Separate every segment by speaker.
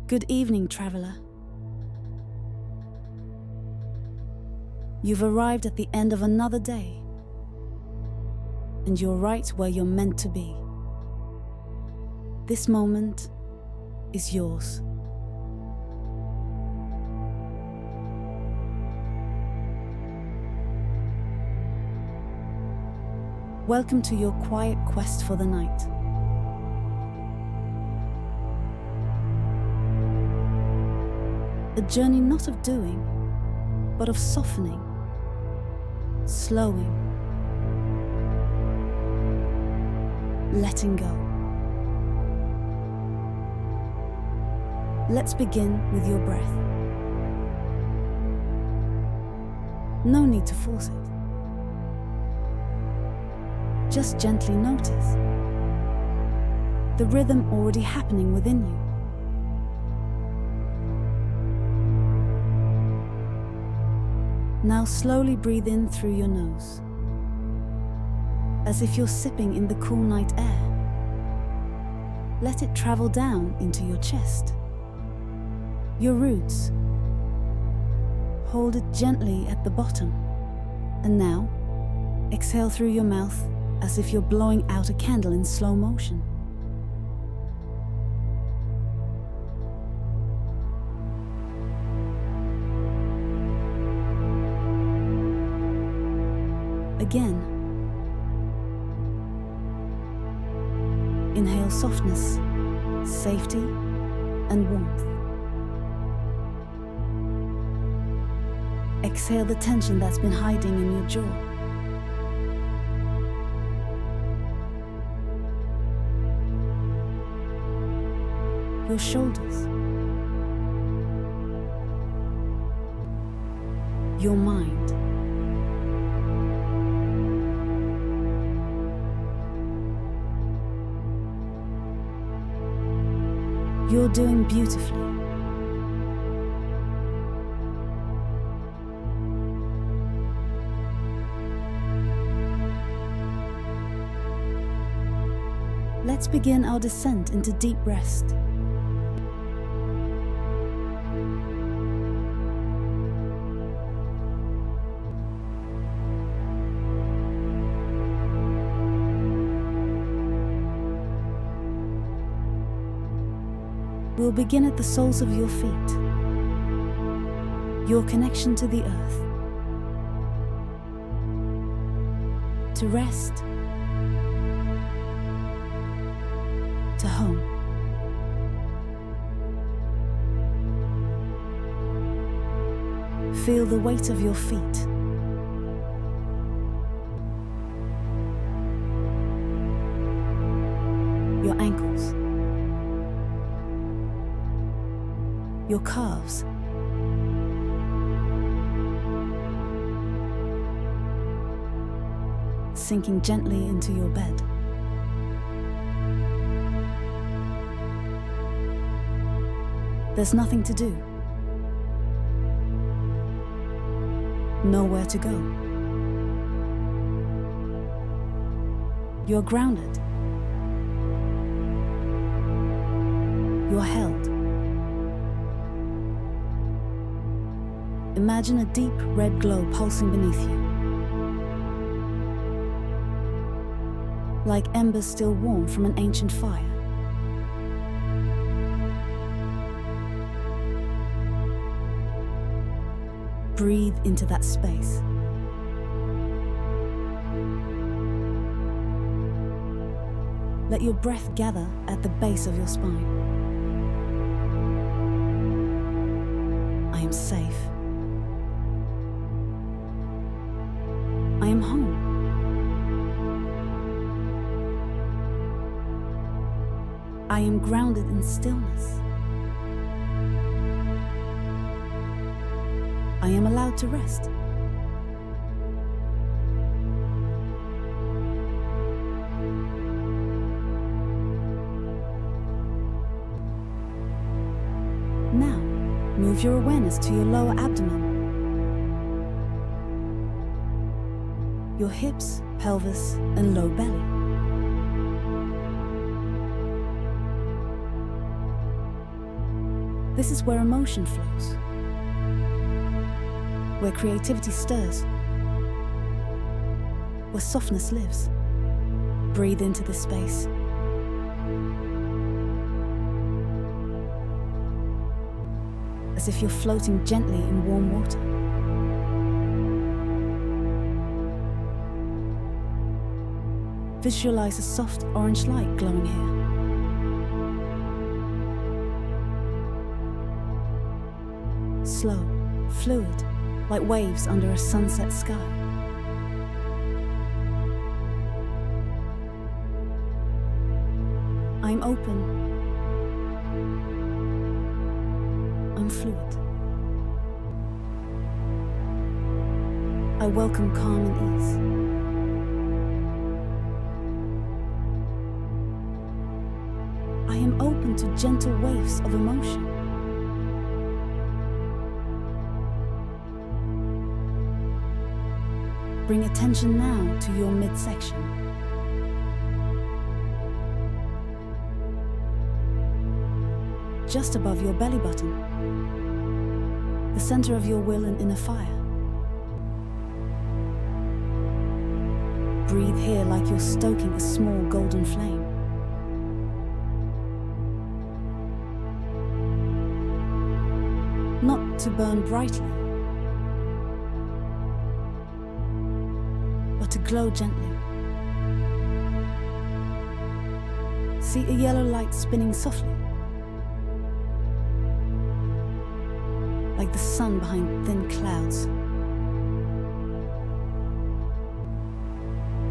Speaker 1: Good evening, traveler. You've arrived at the end of another day, and you're right where you're meant to be. This moment is yours. Welcome to your quiet quest for the night. A journey not of doing, but of softening, slowing, letting go. Let's begin with your breath. No need to force it. Just gently notice the rhythm already happening within you. Now slowly breathe in through your nose, as if you're sipping in the cool night air. Let it travel down into your chest, your roots. Hold it gently at the bottom, and now exhale through your mouth as if you're blowing out a candle in slow motion. Again, inhale softness, safety, and warmth. Exhale the tension that's been hiding in your jaw. Your shoulders, your mind. You're doing beautifully. Let's begin our descent into deep rest. We'll begin at the soles of your feet, your connection to the earth, to rest, to home. Feel the weight of your feet, your ankles, your calves, sinking gently into your bed. There's nothing to do, nowhere to go. You're grounded. You're held. Imagine a deep red glow pulsing beneath you, like embers still warm from an ancient fire. Breathe into that space. Let your breath gather at the base of your spine. I am safe. I am home. I am grounded in stillness. I am allowed to rest. Now, move your awareness to your lower abdomen. Your hips, pelvis, and low belly. This is where emotion flows, where creativity stirs, where softness lives. Breathe into this space. As if you're floating gently in warm water. Visualize a soft orange light glowing here. Slow, fluid, like waves under a sunset sky. I'm open. I'm fluid. I welcome calm and ease. I am open to gentle waves of emotion. Bring attention now to your midsection. Just above your belly button, the center of your will and inner fire. Breathe here like you're stoking a small golden flame. Not to burn brightly, but to glow gently. See a yellow light spinning softly, like the sun behind thin clouds.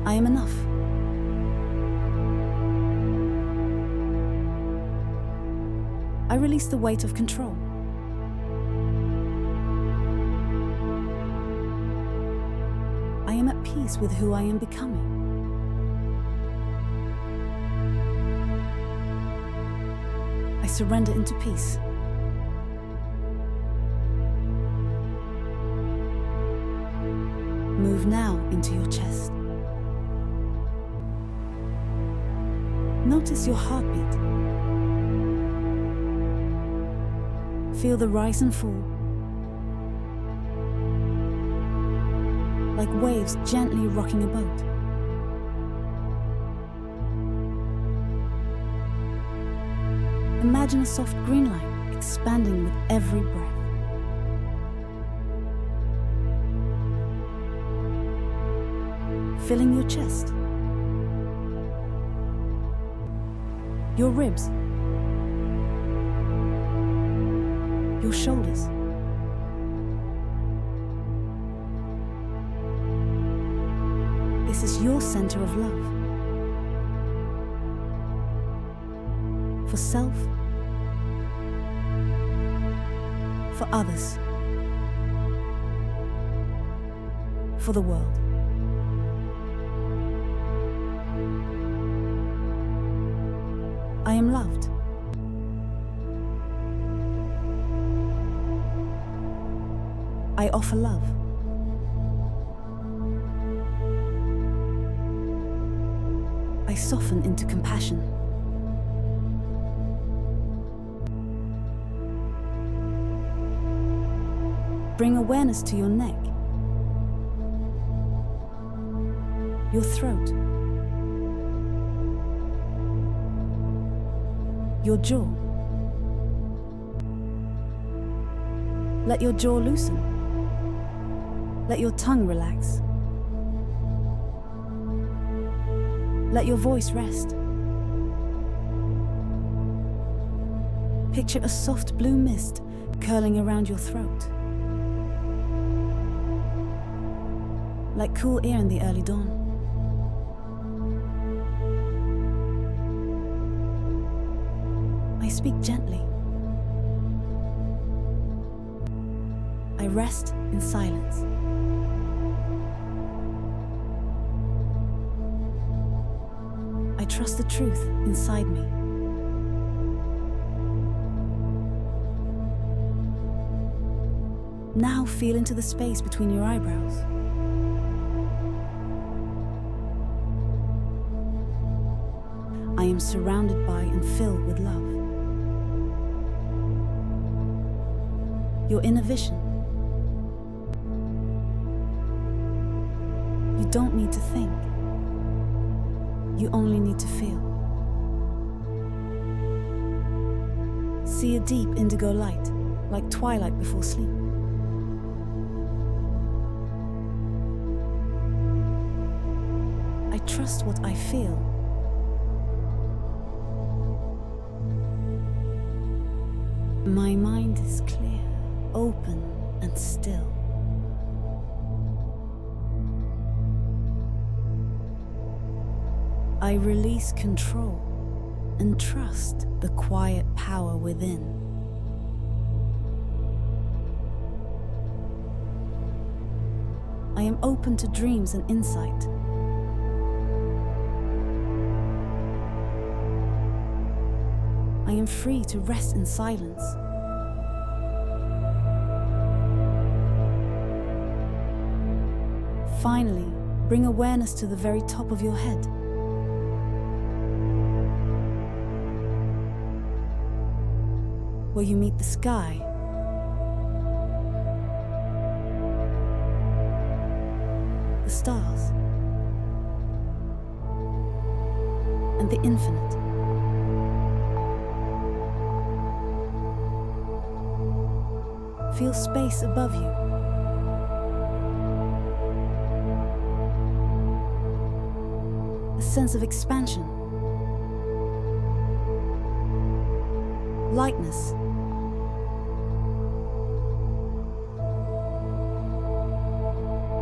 Speaker 1: I am enough. I release the weight of control. I am at peace with who I am becoming. I surrender into peace. Move now into your chest. Notice your heartbeat. Feel the rise and fall, like waves gently rocking a boat. Imagine a soft green light expanding with every breath. Filling your chest, your ribs, your shoulders, this is your center of love. For self, for others, for the world. I am loved. I offer love. I soften into compassion. Bring awareness to your neck, your throat, your jaw. Let your jaw loosen. Let your tongue relax. Let your voice rest. Picture a soft blue mist curling around your throat, like cool air in the early dawn. I speak gently. I rest in silence. I trust the truth inside me. Now feel into the space between your eyebrows. I am surrounded by and filled with love. your inner vision. You don't need to think. You only need to feel. See a deep indigo light, like twilight before sleep. I trust what I feel. My mind is clear, open, and still. I release control and trust the quiet power within. I am open to dreams and insight. I am free to rest in silence. Finally, bring awareness to the very top of your head. Where you meet the sky, the stars, and the infinite. Feel space above you. A sense of expansion, lightness,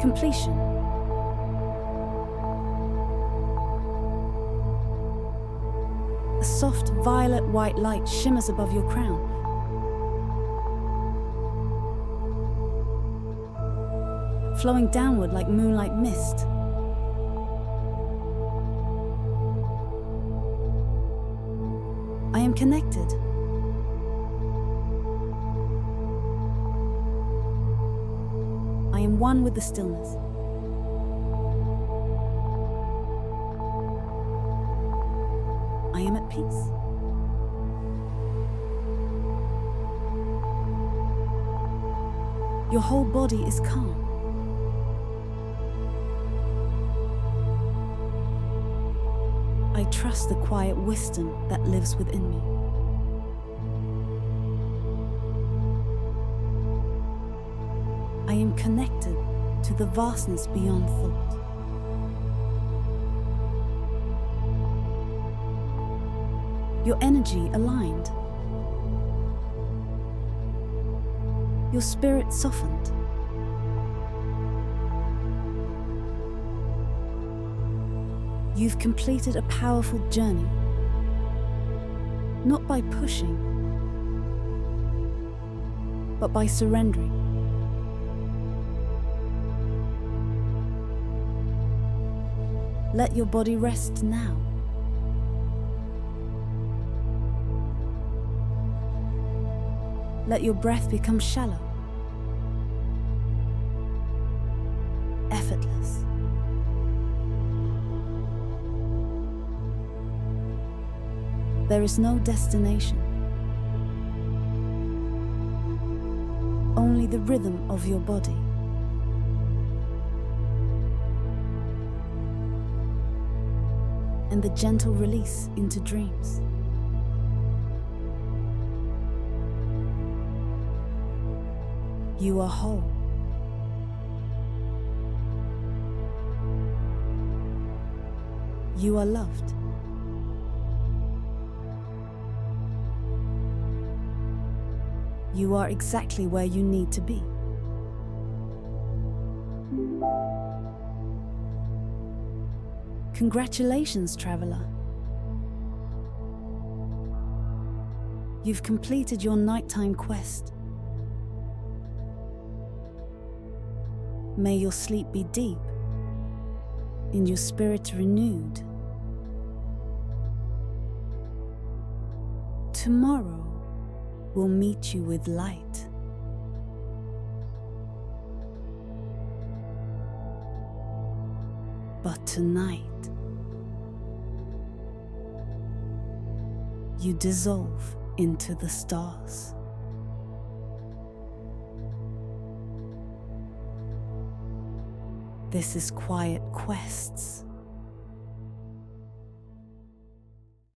Speaker 1: completion. A soft violet-white light shimmers above your crown. Flowing downward like moonlight mist. I am connected. I am one with the stillness. I am at peace. Your whole body is calm. I trust the quiet wisdom that lives within me. I am connected to the vastness beyond thought. Your energy aligned. Your spirit softened. You've completed a powerful journey, not by pushing, but by surrendering. Let your body rest now. Let your breath become shallow, effortless. There is no destination, only the rhythm of your body. And the gentle release into dreams. You are whole. You are loved. You are exactly where you need to be. Congratulations, traveler. You've completed your nighttime quest. May your sleep be deep, and your spirit renewed. Tomorrow will meet you with light. But tonight, you dissolve into the stars. This is quiet quests.